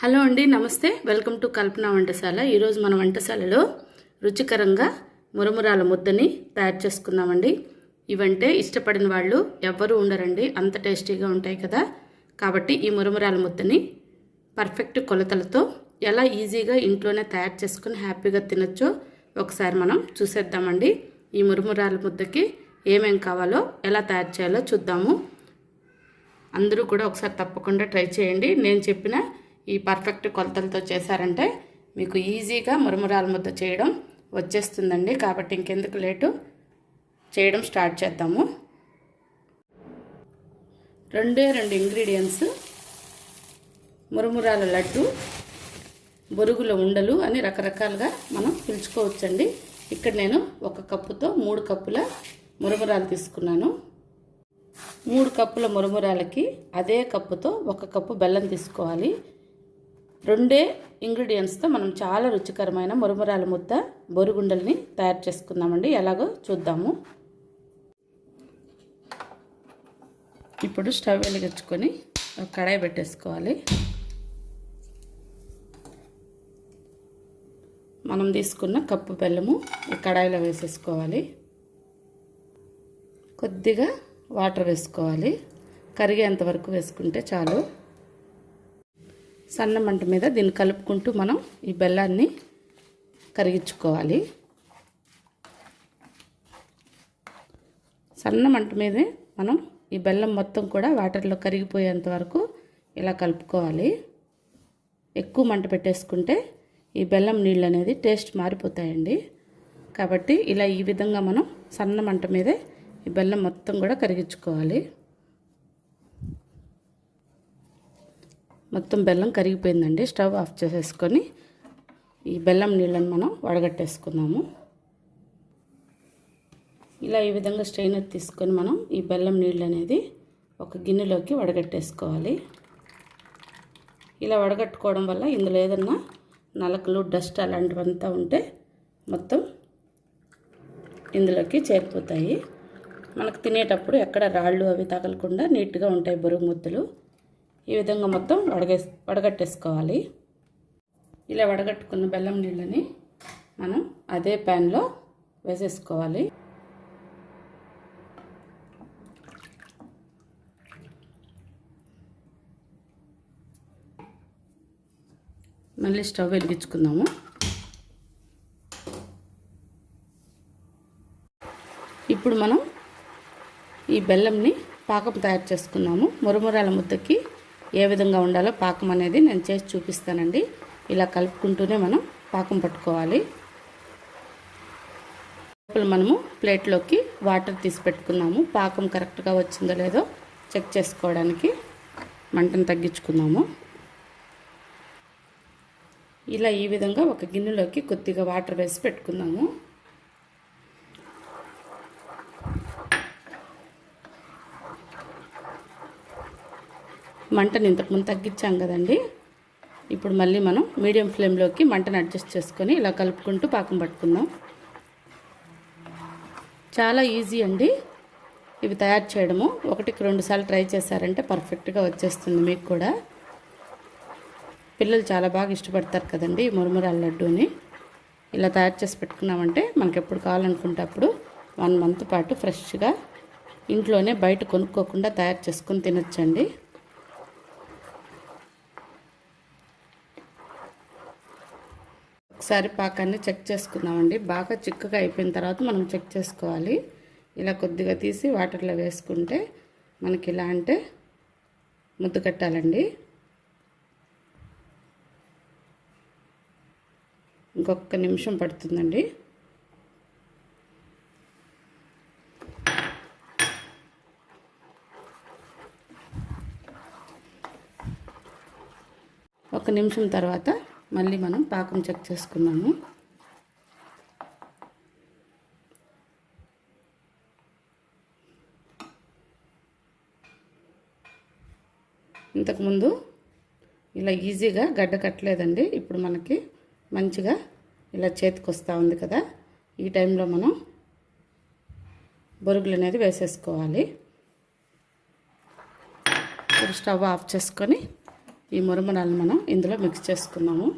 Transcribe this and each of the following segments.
Hello అండి, నమస్తే. Welcome to కల్పన వంటశాల. ఈరోజు మన వంటశాలలో రుచికరంగా మురమురాల ముద్దని తయారు చేసుకుందామండి. ఇవంటే ఇష్టపడిన వాళ్ళు ఎవ్వరూ ఉండరండి, అంత టేస్టీగా ఉంటాయి కదా. కాబట్టి ఈ మురమురాల ముద్దని పర్ఫెక్ట్ కొలతలతో ఎలా ఈజీగా ఇంట్లోనే తయారు చేసుకుని హ్యాపీగా తినొచ్చో ఒకసారి మనం చూసేద్దామండి. ఈ మురమురాల ముద్దకి ఏమేం కావాలో ఎలా తయారు చేయాలో చూద్దాము. అందరూ కూడా ఒకసారి తప్పకుండా ట్రై చేయండి. నేను చెప్పిన ఈ పర్ఫెక్ట్ కొలతలతో చేశారంటే మీకు ఈజీగా మురమురాల ముద్ద చేయడం వచ్చేస్తుందండి. కాబట్టి ఇంకెందుకు లేటు, చేయడం స్టార్ట్ చేద్దాము. రెండు ఇంగ్రీడియంట్స్ మురమురాల లడ్డు, బొరుగుల ఉండలు అని రకరకాలుగా మనం పిలుచుకోవచ్చండి. ఇక్కడ నేను 1 కప్పుతో 3 కప్పుల మురమురాలు తీసుకున్నాను. 3 కప్పుల మురమురాలకి అదే కప్పుతో 1 కప్పు బెల్లం తీసుకోవాలి. 2 ఇంగ్రీడియంట్స్తో మనం చాలా రుచికరమైన మురమురాల ముద్ద, బొరుగుండల్ని తయారు చేసుకుందామండి. ఎలాగో చూద్దాము. ఇప్పుడు స్టవ్ వెలిగించుకొని ఒక కడాయి పెట్టేసుకోవాలి. మనం తీసుకున్న కప్పు బెల్లము ఈ కడాయిలో వేసేసుకోవాలి. కొద్దిగా వాటర్ వేసుకోవాలి. కరిగేంత వరకు వేసుకుంటే చాలు. సన్న మంట మీద దీన్ని కలుపుకుంటూ మనం ఈ బెల్లాన్ని కరిగించుకోవాలి. సన్న మంట మీదే మనం ఈ బెల్లం మొత్తం కూడా వాటర్లో కరిగిపోయేంత వరకు ఇలా కలుపుకోవాలి. ఎక్కువ మంట పెట్టేసుకుంటే ఈ బెల్లం నీళ్ళు అనేది టేస్ట్ మారిపోతాయండి. కాబట్టి ఇలా ఈ విధంగా మనం సన్న మంట మీదే ఈ బెల్లం మొత్తం కూడా కరిగించుకోవాలి. మొత్తం బెల్లం కరిగిపోయిందండి. స్టవ్ ఆఫ్ చేసేసుకొని ఈ బెల్లం నీళ్ళని మనం వడగట్టేసుకుందాము. ఇలా ఈ విధంగా స్ట్రైనర్ తీసుకొని మనం ఈ బెల్లం నీళ్ళు అనేది ఒక గిన్నెలోకి వడగట్టేసుకోవాలి. ఇలా వడగట్టుకోవడం వల్ల ఇందులో ఏదన్నా నలకలు, డస్ట్ అలాంటివంతా ఉంటే మొత్తం ఇందులోకి చేరిపోతాయి. మనకు తినేటప్పుడు ఎక్కడ రాళ్ళు అవి తగలకుండా నీట్గా ఉంటాయి బొరుగు ముద్దలు. ఈ విధంగా మొత్తం వడగట్టేసుకోవాలి. ఇలా వడగట్టుకున్న బెల్లం నీళ్ళని మనం అదే ప్యాన్లో వేసేసుకోవాలి. మళ్ళీ స్టవ్ వెలిగించుకుందాము. ఇప్పుడు మనం ఈ బెల్లంని పాకం తయారు చేసుకున్నాము. మురమురాల ముద్దకి ఏ విధంగా ఉండాలో పాకం అనేది నేను చేసి చూపిస్తానండి. ఇలా కలుపుకుంటూనే మనం పాకం పట్టుకోవాలి. ఇప్పుడు మనము ప్లేట్లోకి వాటర్ తీసి పెట్టుకున్నాము. పాకం కరెక్ట్గా వచ్చిందో లేదో చెక్ చేసుకోవడానికి మంటను తగ్గించుకున్నాము. ఇలా ఈ విధంగా ఒక గిన్నెలోకి కొద్దిగా వాటర్ వేసి పెట్టుకున్నాము. మంటని ఇంతకుముందు తగ్గించాం కదండి. ఇప్పుడు మళ్ళీ మనం మీడియం ఫ్లేమ్లోకి మంటను అడ్జస్ట్ చేసుకొని ఇలా కలుపుకుంటూ పాకం పట్టుకుందాం. చాలా ఈజీ అండి ఇవి తయారు చేయడము. 1-2 సార్లు ట్రై చేశారంటే పర్ఫెక్ట్గా వచ్చేస్తుంది మీకు కూడా. పిల్లలు చాలా బాగా ఇష్టపడతారు కదండి ఈ మురమురాల లడ్డూని. ఇలా తయారు చేసి పెట్టుకున్నామంటే మనకు ఎప్పుడు కావాలనుకుంటే అప్పుడు 1 మంత్ పాటు ఫ్రెష్గా ఇంట్లోనే బయట కొనుక్కోకుండా తయారు చేసుకొని తినొచ్చండి. ఒకసారి పాకాన్ని చెక్ చేసుకుందామండి. బాగా చిక్కగా అయిపోయిన తర్వాత మనం చెక్ చేసుకోవాలి. ఇలా కొద్దిగా తీసి వాటర్లో వేసుకుంటే మనకి ఇలా అంటే ముద్ద కట్టాలండి. ఇంకొక నిమిషం పడుతుందండి. ఒక నిమిషం తర్వాత మళ్ళీ మనం పాకం చెక్ చేసుకున్నాము. ఇంతకుముందు ఇలా ఈజీగా గడ్డ కట్టలేదండి. ఇప్పుడు మనకి మంచిగా ఇలా చేతికి వస్తూ ఉంది కదా. ఈ టైంలో మనం బొరుగులు అనేది వేసేసుకోవాలి. స్టవ్ ఆఫ్ చేసుకొని ఈ మరమరాలను మనం ఇందులో మిక్స్ చేసుకున్నాము.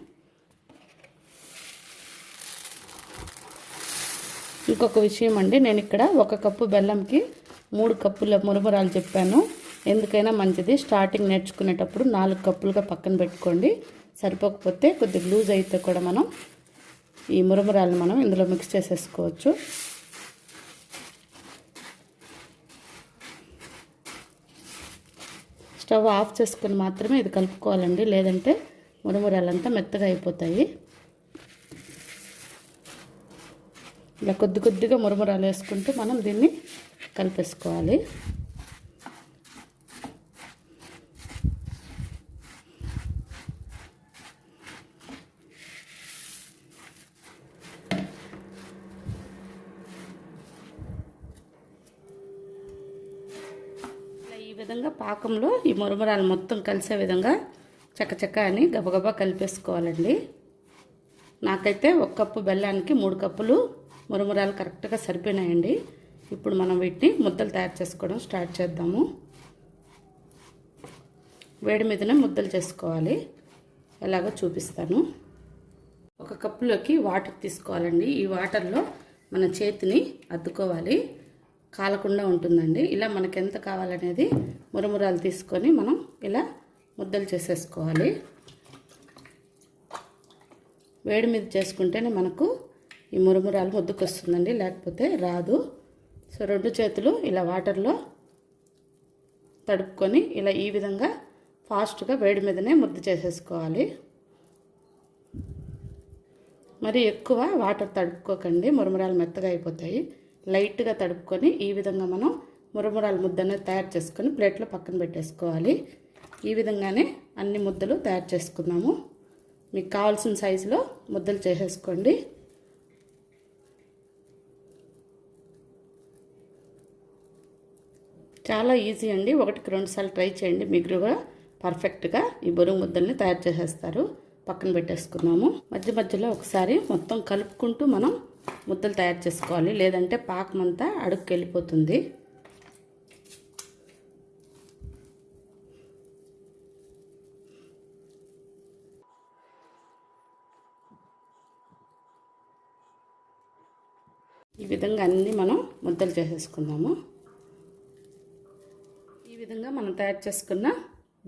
ఇంకొక విషయం అండి, నేను ఇక్కడ 1 కప్పు బెల్లంకి 3 కప్పుల మరమరాలు చెప్పాను. ఎందుకైనా మంచిది, స్టార్టింగ్ నేర్చుకునేటప్పుడు 4 కప్పులుగా పక్కన పెట్టుకోండి. సరిపోకపోతే కొద్దిగా లూజ్ అయితే కూడా మనం ఈ మరమరాలను మనం ఇందులో మిక్స్ చేసేసుకోవచ్చు. స్టవ్ ఆఫ్ చేసుకొని మాత్రమే ఇది కలుపుకోవాలండి, లేదంటే మరమరాలంతా మెత్తగా అయిపోతాయి. ఇలా కొద్దిగా మరమరాలు వేసుకుంటూ మనం దీన్ని కలిపేసుకోవాలి. ఈ విధంగా పాకంలో ఈ మరమరాలు మొత్తం కలిసే విధంగా చకచక అని గబగబా కలిపేసుకోవాలండి. నాకైతే 1 కప్పు బెల్లానికి 3 కప్పులు మరమరాలు కరెక్ట్గా సరిపోయినాయండి. ఇప్పుడు మనం వీటిని ముద్దలు తయారు చేసుకోవడం స్టార్ట్ చేద్దాము. వేడి మీదనే ముద్దలు చేసుకోవాలి. ఎలాగో చూపిస్తాను. 1 కప్పులోకి వాటర్ తీసుకోవాలండి. ఈ వాటర్లో మన చేతిని అద్దుకోవాలి, కాలకుండా ఉంటుందండి. ఇలా మనకు ఎంత కావాలనేది మరమరాలు తీసుకొని మనం ఇలా ముద్దలు చేసేసుకోవాలి. వేడి మీద చేసుకుంటేనే మనకు ఈ మరమరాలు ముద్దకు వస్తుందండి, లేకపోతే రాదు. సో 2 చేతులు ఇలా వాటర్లో తడుపుకొని ఇలా ఈ విధంగా ఫాస్ట్గా వేడి మీదనే ముద్ద చేసేసుకోవాలి. మరి ఎక్కువ వాటర్ తడుపుకోకండి, మరమరాలు మెత్తగా అయిపోతాయి. లైట్గా తడుపుకొని ఈ విధంగా మనం మరమరాల ముద్దను తయారు చేసుకొని ప్లేట్లో పక్కన పెట్టేసుకోవాలి. ఈ విధంగానే అన్ని ముద్దలు తయారు చేసుకున్నాము. మీకు కావాల్సిన సైజులో ముద్దలు చేసేసుకోండి. చాలా ఈజీ అండి. 1కి 2 సార్లు ట్రై చేయండి, మీకు కూడా పర్ఫెక్ట్గా ఈ బొరుగు ముద్దల్ని తయారు చేసేస్తారు. పక్కన పెట్టేసుకున్నాము. మధ్యలో ఒకసారి మొత్తం కలుపుకుంటూ మనం ముద్దలు తయారు చేసుకోవాలి, లేదంటే పాకం అంతా అడుగుకి వెళ్ళిపోతుంది. ఈ విధంగా అన్నీ మనం ముద్దలు చేసేసుకుందాము. ఈ విధంగా మనం తయారు చేసుకున్న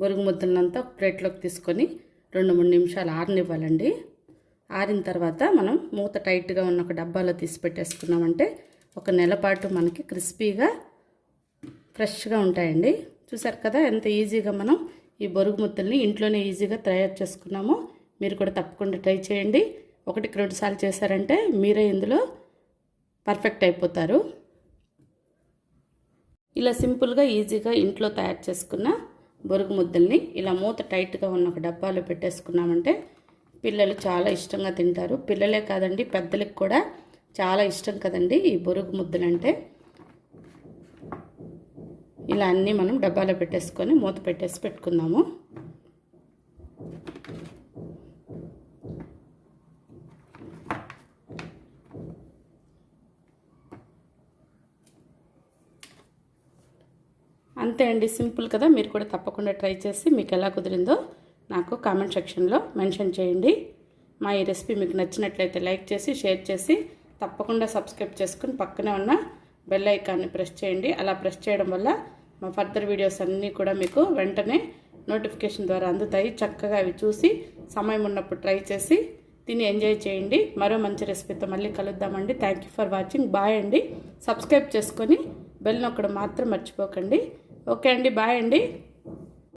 బొరుగు ముద్దలంతా ప్లేట్లోకి తీసుకొని 2-3 నిమిషాలు ఆరనివ్వాలండి. ఆరిన తర్వాత మనం మూత టైట్గా ఉన్న ఒక డబ్బాలో తీసి పెట్టేసుకున్నామంటే 1 నెల పాటు మనకి క్రిస్పీగా ఫ్రెష్గా ఉంటాయండి. చూసారు కదా ఎంత ఈజీగా మనం ఈ బొరుగు ముద్దల్ని ఇంట్లోనే ఈజీగా తయారు చేసుకున్నామో. మీరు కూడా తప్పకుండా ట్రై చేయండి. 1కి 2 సార్లు చేశారంటే మీరే ఇందులో పర్ఫెక్ట్ అయిపోతారు. ఇలా సింపుల్గా ఈజీగా ఇంట్లో తయారు చేసుకున్న బొరుగు ముద్దల్ని ఇలా మూత టైట్గా ఉన్న ఒక డబ్బాలో పెట్టేసుకున్నామంటే పిల్లలు చాలా ఇష్టంగా తింటారు. పిల్లలే కాదండి, పెద్దలకు కూడా చాలా ఇష్టం కదండి ఈ బొరుగు ముద్దలంటే. ఇలా అన్నీ మనం డబ్బాలో పెట్టేసుకొని మూత పెట్టేసి పెట్టుకుందాము. అంతే అండి, సింపుల్ కదా. మీరు కూడా తప్పకుండా ట్రై చేసి మీకు ఎలా కుదిరిందో నాకు కామెంట్ సెక్షన్లో మెన్షన్ చేయండి. మా ఈ రెసిపీ మీకు నచ్చినట్లయితే లైక్ చేసి షేర్ చేసి తప్పకుండా సబ్స్క్రైబ్ చేసుకుని పక్కనే ఉన్న బెల్ ఐకాన్ని ప్రెస్ చేయండి. అలా ప్రెస్ చేయడం వల్ల మా ఫర్దర్ వీడియోస్ అన్నీ కూడా మీకు వెంటనే నోటిఫికేషన్ ద్వారా అందుతాయి. చక్కగా అవి చూసి సమయం ఉన్నప్పుడు ట్రై చేసి తిని ఎంజాయ్ చేయండి. మరో మంచి రెసిపీతో మళ్ళీ కలుద్దామండి. Thank you for watching. Bye అండి. సబ్స్క్రైబ్ చేసుకొని బెల్ నొక్కడం మాత్రం మర్చిపోకండి. ఓకే అండి, బాయ్ అండి.